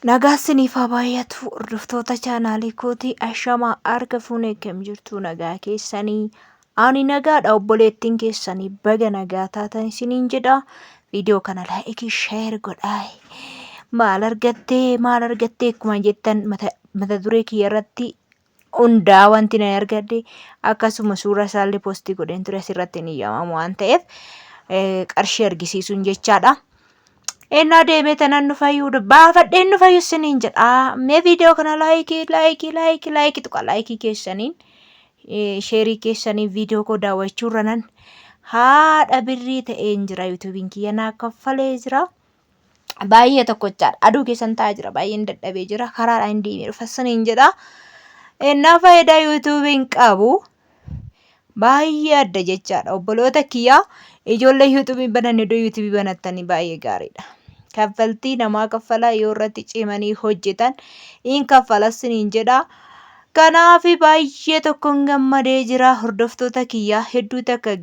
Nagaasiniif baay'atu hordoftoota chaanaalii kootii ashamaa harka fuunee kam jirtu nagaa keessanii ani nagaadha obboleettiin keessanii baga nagaa taatan isiniin jedha. Viidiyoo kana laayikii sheer godhaa. Maal argattee akkuma jettan mata duree kiyya irratti hundaa wanti na argadde akkasuma suura isaallee poostii godheen ture asirratti ni yaamamu waan ta'eef qarshii argisiisuun jechaadha. Ena deeme tanan nu fayyuudha baafadheen nu fayyus siniin jedha. Mee viidiyoo kana laayikii tuqa laayikii keessaniin sheerii keessanii viidiyoo koo daawwachuu ranan haadha birrii ta'een jira. Yuutuubiin kiyya naa kaffalee jira. Baay'ee tokkochaadha. Aduu keessan taa'aa jira. Baay'een dadhabee jira. Karaadhaan deemee dhufa siniin jedha. Ennaa faayidaa yuutuubiin qabu baay'ee adda jechaadha. Obboloota kiyyaa ijoollee yuutuubii bananii iddoo yuutuubii banattanii baay'ee gaariidha. Kaffaltii namaa kaffalaa yoo irratti cimanii hojjetan in kaffalas siniin jedha. Kanaaf baay'ee tokkoon gammadee jira. Hordoftoota kiyyaa hedduu takka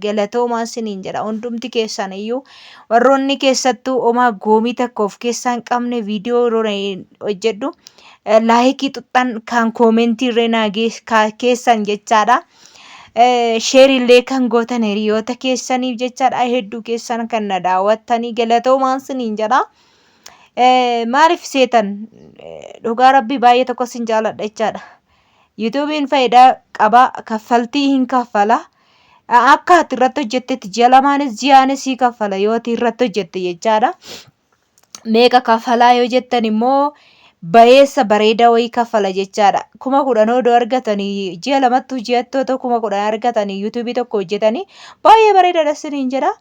galatoomaa siniin jedha. Hundumti keessan iyyuu warroonni keessattuu homaa goomii takka of keessaa hin qabne viidiyoo hojjedhu laayikii xuxxan kan koomentii irree naa keessan jechaadha. Sheerillee kan gootan hiriyoota keessaniif jechaadha. Hedduu keessan kan na daawwattanii galatoomaa siniin jedha. Maaliif seetan dhugaa rabbii baay'ee tokko sin jaaladha jechaadha. Yuutuubiin faayidaa qaba. Kaffaltii hin kaffala. Akka ati irratti hojjettetti ji'a lamaanis ji'aanis sii kaffala yoo ati irratti hojjette jechaadha. Meeqa kaffalaa yoo jettan immoo bayeessa bareedaa wayii kaffala jechaadha. 10,000 odoo argatanii ji'a lamattuu ji'attoo 10,000 argatanii yuutuubii tokko hojjetanii baay'ee bareedaadha siniin jedha.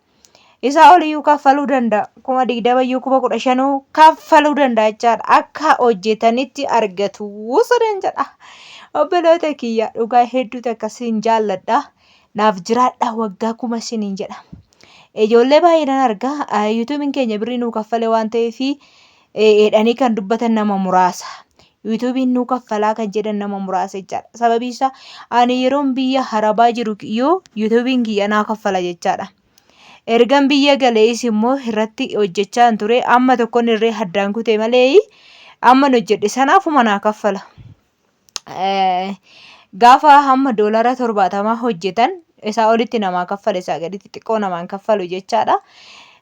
Isaa oliyyuu kaffaluu danda'a. 20,000 iyyuu 15,000 kaffaluu danda'a jechaadha. Akka hojjetanitti argatu siniin jedha. Obboloota kiyya dhugaa hedduu takka sin jaalladha. Naaf jiraadha waggaa 1000 siniin jedha. Ijoollee baay'eedhaan argaa yuutuubiin keenya birrii nuu kaffale waan ta'eef edhanii kan dubbatan nama muraasa. Yuutuubiin nuu kaffalaa kan jedhan nama muraasa jechaadha. Sababii isaa ani yeroon biyya harabaa jiru iyyuu yuutuubiin kiyya naa kaffala jechaadha. Ergan biyya galees immoo irratti hojjechaa ture. Amma tokkoon irree addaan kutee malee amma hojjedhe sanaafuma naa kaffala. Gaafa hamma doolara 70 hojjetan isaa olitti namaa kaffala, isaa gaditti xiqqoo namaan kaffalu jechaadha.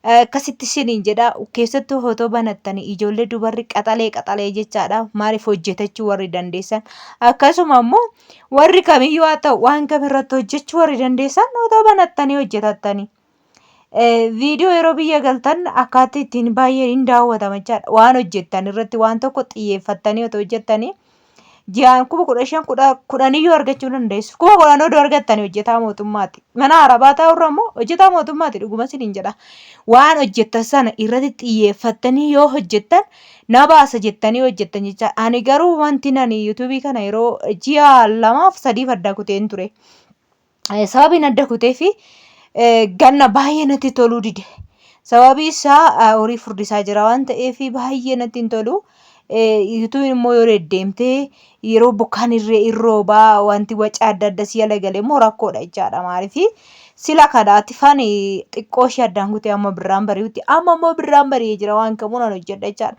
Akkasitti siniin jedha. Keessattuu otoo banattanii ijoollee dubarri qaxalee jechaadha. Maaliif hojjetachuu warri dandeessan akkasuma immoo warri kamiyyuu haa ta'u waan kamirratti hojjechuu warri dandeessan otoo banattanii hojjetattanii. Viidiyoo yeroo biyya galtan akkaataa ittiin baay'ee hin daawwatama jechaadha. Waan hojjettan irratti waan tokko xiyyeeffattanii otoo hojjettanii ji'aan 15,000 iyyuu argachuu dandeessu. 10,000 odoo argattanii hojjetaa mootummaati. Mana arabaa taa'urra immoo hojjetaa mootummaati dhuguma siniin jedha. Waan hojjettan sana irratti xiyyeeffattanii yoo hojjettan na baasa jettanii hojjettan jecha. Ani garuu wanti nani yuutuubii kana yeroo ji'a 2-3 adda kuteen ture. Sababiin adda kutee fi ganna baay'ee natti toluu dide. Sababii isaa horii furdisaa jira waan ta'eef baay'ee natti hin tolu. Yuutuubiin immoo yoo deddeemtee yeroo bokkaan irree roobaa wanti waca adda adda si ala galee immoo rakkoodha jechaadha. Maaliif sila kadaatti fani xiqqoo ishee addaan kutee amma birraan bari'utti amma immoo birraan bari'ee jira waan kamuun an hojjedha jechaadha.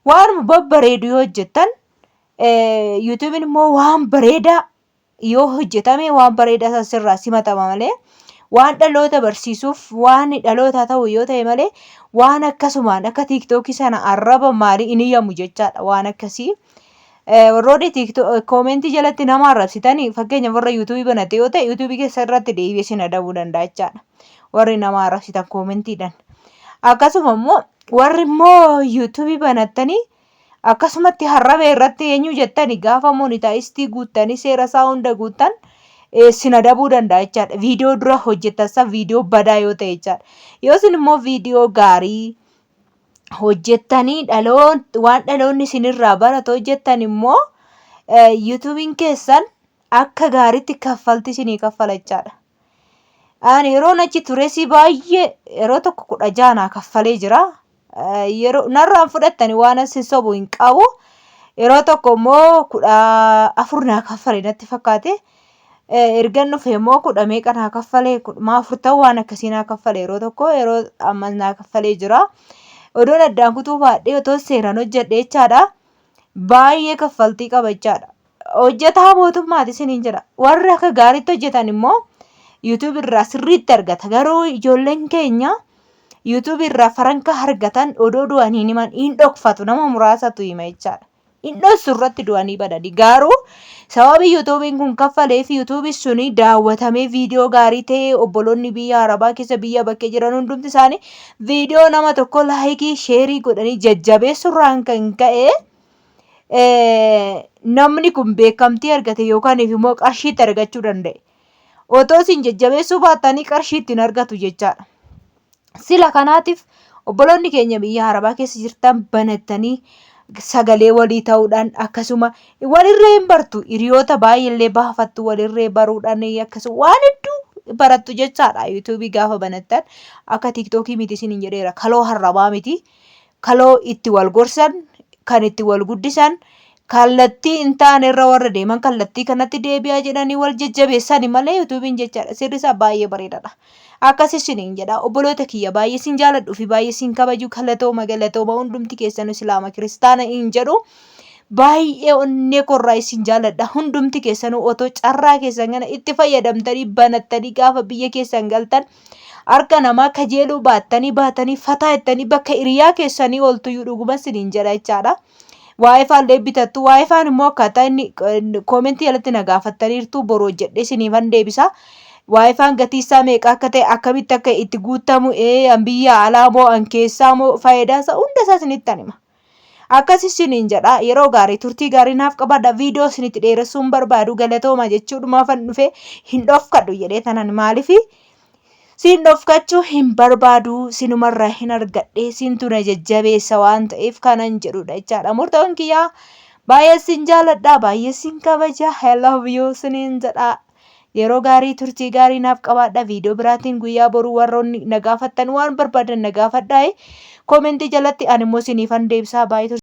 Waan babbareedu yoo hojjettan yuutuubiin immoo waan bareedaa yoo hojjetame waan bareedaa sirraa simatama malee waan dhaloota barsiisuuf waan dhaloota ta'u yoo ta'e malee waan akkasumaan akka tiiktookii sana arraba maalii inni yaamu jechaadha. Waan akkasii warroonni koomentii jalatti nama arrabsitanii fakkeenya warra yuutuubii banate yoo ta'e yuutuubii keessa irratti deebi'ee sin adabuu danda'a jechaadha. Warri nama arrabsitan koomentiidhaan. Akkasuma immoo warri immoo yuutuubii banattanii akkasumatti harrabee irratti eenyu jettanii gaafa moonitaayistii guuttanii seera isaa hunda guuttan sin adabuu danda'a jechaadha. Viidiyoo dura hojjettan viidiyoo badaa yoo ta'e jechaadha. Yoo isin immoo viidiyoo gaarii hojjettanii waan dhaloonni isinirraa baratu hojjettan immoo yuutuubiin keessan akka gaariitti kaffaltii isinii kaffala jechaadha. Ani yeroon achi tures baay'ee yeroo tokko 16 naa kaffalee jira. Yeroo narraan fudhattanii waan asin sobu hin qabu. Yeroo tokko immoo 14 naa kaffalee natti fakkaate. Ergan dhufe immoo 10 meeqa naa kaffalee 40 waan akkasii naa kaffalee yeroo tokko yeroo amma naa kaffalee jira. odoon addaan kutuu baadhee otoo seeraan hojjedhe jechaadha. Baay'ee kaffaltii qaba jechaadha. Hojjetaa mootummaati isiniin jedha. Warri akka gaariitti hojjetan immoo YouTube irraa sirriitti argata. Garuu ijoolleen keenya YouTube irraa faranka argatan odoo du'anii himan hin dhokfatu, nama muraasatu hima jechaadha. Hin dhoksu irratti du'anii badani. Garuu sababii YouTubein kun kaffaleef YouTube suni daawwatamee viidiyoo gaarii ta'e obboloonni biyya Arabaa keessa biyya bakkee jiran hundumti isaanii viidiyoo nama tokko laayikii sheerii godhanii jajjabeessurraan kan ka'e namni kun beekamtii argate yookaan immoo qarshiitti argachuu danda'e. Otoo isin jajjabeessuu baattanii qarshii ittiin argatu jechaadha. Sila kanaatiif obboloonni keenya biyya Arabaa keessa jirtan banattanii sagalee walii ta'uudhaan akkasuma walirree hin bartu. Hiriyoota baay'eellee baafattu walirree baruudhaan akkasuma waan hedduu barattu jechaadha. YouTube gaafa banattan akka TikTokii miti isiniin jedheera. Kaloo harrabaa miti. Kaloo itti wal gorsan, kan itti wal guddisan, kallattii hin taane irra warra deeman kallattii kanatti deebi'aa jedhanii wal jajjabeessani malee YouTubein jechaadha. Sirri isaa baay'ee bareedaadha. Akkas isiniin jedha. Obboloota kiyya baay'ee sin jaaladhuu fi baay'ee sin kabaju galatooma hundumti keessan Islaama Kiristaana hin jedhu. Baay'ee onnee korraa isin jaaladha. Hundumti keessan otoo carraa keessan kana itti fayyadamtanii banattanii gaafa biyya keessan galtan harka namaa kajeeluu baatanii fataa jettanii bakka hiriyaa keessanii ooltuyyuu dhuguma isiniin jedha jechaadha. Waayifaan bitattu. Waayifaan immoo akkaataa inni koomentii jalatti na gaafattaniirtu boroo jedhee isiniifan deebisa. Waayifaan gatii isaa meeqa akka ta'e akkamitti akka itti guutamu biyya alaa moo an keessaa moo faayidaa isaa hunda isaa isinitti hima. Akkas isiniin jedha. Yeroo gaarii turtii gaarii naaf qabaadha. Viidiyoo isinitti dheeressuun barbaadu galatooma jechuudhumaafan dhufe hin dhofkadhu jedhee tanan maaliifi siin dhofkachuu hin barbaadu sinumarraa hin argadhee siintu na jajjabeessa waan ta'eef kanan jedhudha jechaadha. Murtoon kiyyaa baay'ee sin jaaladha, baay'ee sin kabaja. I love you isiniin jedha. Yeroo gaarii turtii gaarii naaf qabaadha. Viidiyoo biraatiin guyyaa boruu warroonni na gaafattan waan barbaadan na gaafadhaa. Koomentii jalatti ani immoo isiniifan deebisaa baay'ee